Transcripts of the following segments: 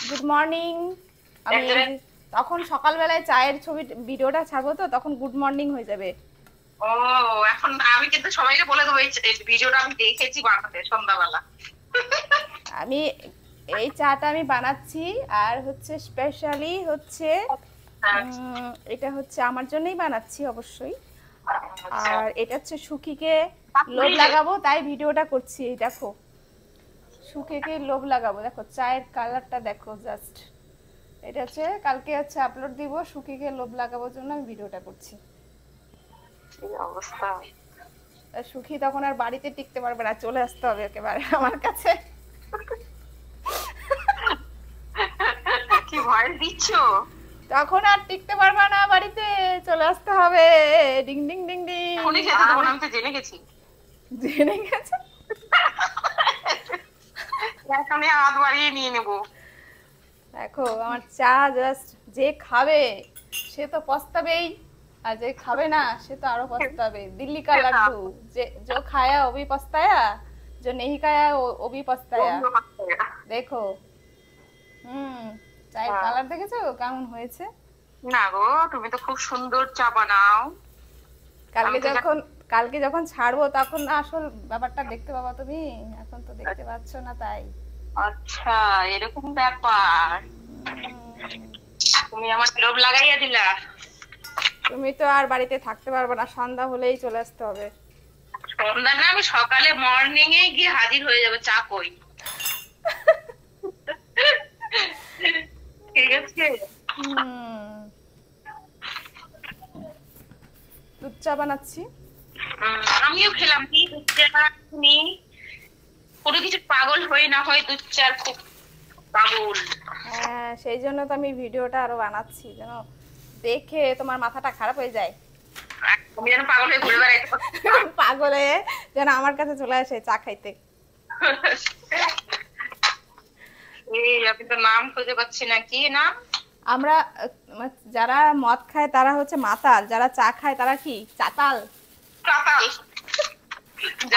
Good morning. আমি তখন সকালবেলায় চায়ের ছবি ভিডিওটা ছাড়বো, তো তখন গুড মর্নিং হয়ে যাবে। ও, এখন আমি কিন্তু সবাইকে বলে দেবো এই ভিডিওটা আমি দেখেছি বানাতে সন্ধ্যাবেলা। আমি এই চাটা আমি বানাচ্ছি, আর হচ্ছে স্পেশালি হচ্ছে হ্যাঁ, এটা হচ্ছে আমার জন্যই বানাচ্ছি অবশ্যই। আচ্ছা। আর এটা হচ্ছে সুখিকে লোভ লাগাবো, তাই ভিডিওটা করছি। এই দেখো, সুখিকে লোভ লাগাবো, দেখো চায়ের কালারটা দেখো জাস্ট। এটা হচ্ছে কালকে হচ্ছে আপলোড দিব, সুখিকে লোভ লাগাবোর জন্য আমি ভিডিওটা করছি। এই অবস্থা। সুখী তখন আর বাড়িতে টিকতে পারবে না, চলে আসতে হবে একেবারে আমার কাছে। কি ভয় দিচ্ছ? তখন আর টিকতে পারবে না, বাড়িতে চলে আসতে হবে। Ding ding ding ding. ফোনে খেতে দেবো না, আমি তো জেনে গেছি। জেনে গেছে। আমি হাত বাড়িয়ে নিয়ে নেবো। দেখো আমার চা জাস্ট, যে খাবে সে তো পস্তাবেই, আর যে খাবে না সে তো আরো পস্তাবে। দিল্লি কা লাড্ডু, जो खाया वो भी पछताया, जो नहीं खाया वो भी पछताया। দেখো, চায়ের কালার দেখেছো কেমন হয়েছে? না গো, তুমি তো খুব সুন্দর চা বানাও। কালকে যখন ছাড়বো তখন আসল ব্যাপারটা দেখতে পাবা তুমি, এখন তো দেখতে পাচ্ছ না তাই। আচ্ছা, এরকম ব্যাপার। তুমি আমার লোভ লাগাইয়া দিলা। তুমি তো আর বাড়িতে থাকতে পারবে না, সন্ধ্যা হলেই চলে আসতে হবে। সন্ধ্যা না, আমি সকালে মর্নিং এ গিয়ে হাজির হয়ে যাবে। চা কই? ঠিক আছে। দুধ চা বানাচ্ছি। আমিও খেলাম কি দুধ চা। তুমি কোনো কিছু পাগল হয়ে না হয় দুধ চার খুব পাগল। হ্যাঁ, সেই জন্য তো আমি ভিডিওটা আরো বানাচ্ছি, যেন দেখে তোমার মাথাটা খারাপ হয়ে যায়। আমি যেন পাগল হয়ে ঘুরে বেড়াইতে পারি। পাগল হয়ে যেন আমার কাছে চলে আসে চা খাইতে। এই আমি তো নাম খুঁজে পাচ্ছি না, কি নাম? আমরা যারা মদ খায় তারা হচ্ছে মাতাল, যারা চা খায় তারা কি চাতাল। চাতাল।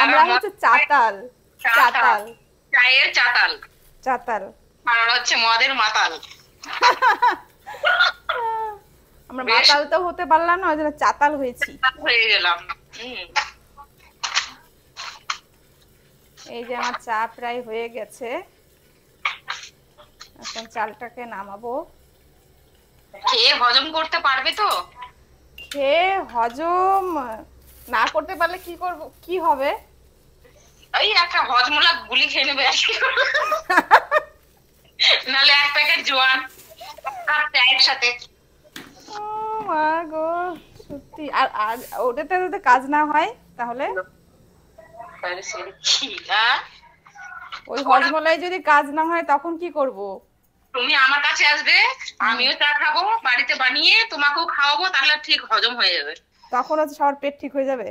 আমরা হচ্ছে চাতাল। চাতাল, চায়ের চাতাল। চাতাল। আর হচ্ছে মদের মাতাল। আমরা মাতাল তো হতে পারলাম না, ওই জন্য চাতাল হয়েছি। হয়ে গেলাম। এই যে আমার চা প্রায় হয়ে গেছে, এখন চালটাকে নামাবো। খেয়ে হজম করতে পারবে তো? খেয়ে হজম না করতে পারলে কি করব, কি হবে? ওই একটা হজমোলা গুলি খেয়ে নেবে নাহলে এক প্যাকেট জোয়ান চায়ের সাথে। ও মা গো, সত্যি। আর আর ওটাতে যদি কাজ না হয় তাহলে? ওই হজমলাই যদি কাজ না হয় তখন কি করব? তুমি আমার কাছে আসবে, আমিও চা খাবো বাড়িতে বানিয়ে, তোমাকেও খাওয়াবো, তাহলে ঠিক হজম হয়ে যাবে। তখন হচ্ছে সবার পেট ঠিক হয়ে যাবে।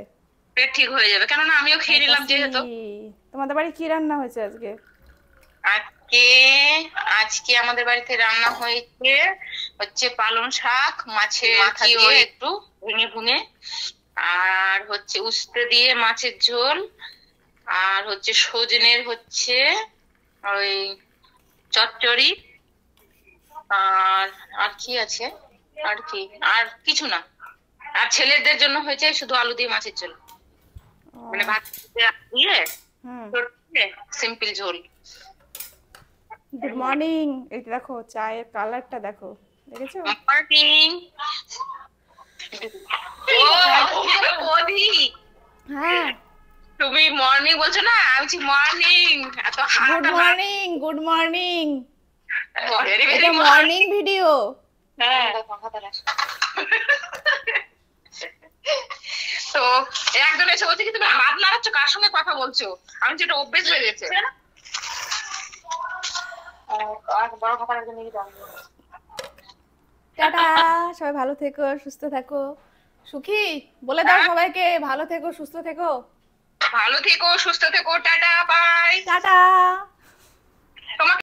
পেট ঠিক হয়ে যাবে, কেননা আমিও খেয়ে নিলাম যেহেতু। তোমাদের বাড়ি কি রান্না হয়েছে আজকে? আজকে আজকে আমাদের বাড়িতে রান্না হয়েছে হচ্ছে পালং শাক মাছের মাথা দিয়ে একটু ভুনে ভুনে, আর হচ্ছে উস্তে দিয়ে মাছের ঝোল, আর হচ্ছে সজনের হচ্ছে ওই চচ্চড়ি, আর আর কি আছে, আর কি, আর কিছু না। আর ছেলেদের জন্য হয়েছে শুধু আলু দিয়ে মাছের ঝোল, মানে ভাত দিয়ে সিম্পল ঝোল। Good morning. এই দেখো চায়ের কালারটা দেখো, দেখেছো? মর্নিং। হ্যাঁ, তুমি মর্নিং বলছো না, আমি বলছি মর্নিং। এত good morning, good morning. Very very এটা মর্নিং ভিডিও। হ্যাঁ। তো একজন এসে বলছে কি তুমি হাত নাড়াচ্ছ, কার সঙ্গে কথা বলছো? আমি যেটা অভ্যেস হয়ে গেছে। টাটা, সবাই ভালো থেকো, সুস্থ থাকো। সুখী বলে দাও সবাইকে, ভালো থেকো, সুস্থ থেকো। ভালো থেকো, সুস্থ থেকো, টাটা, বাই। টাটা।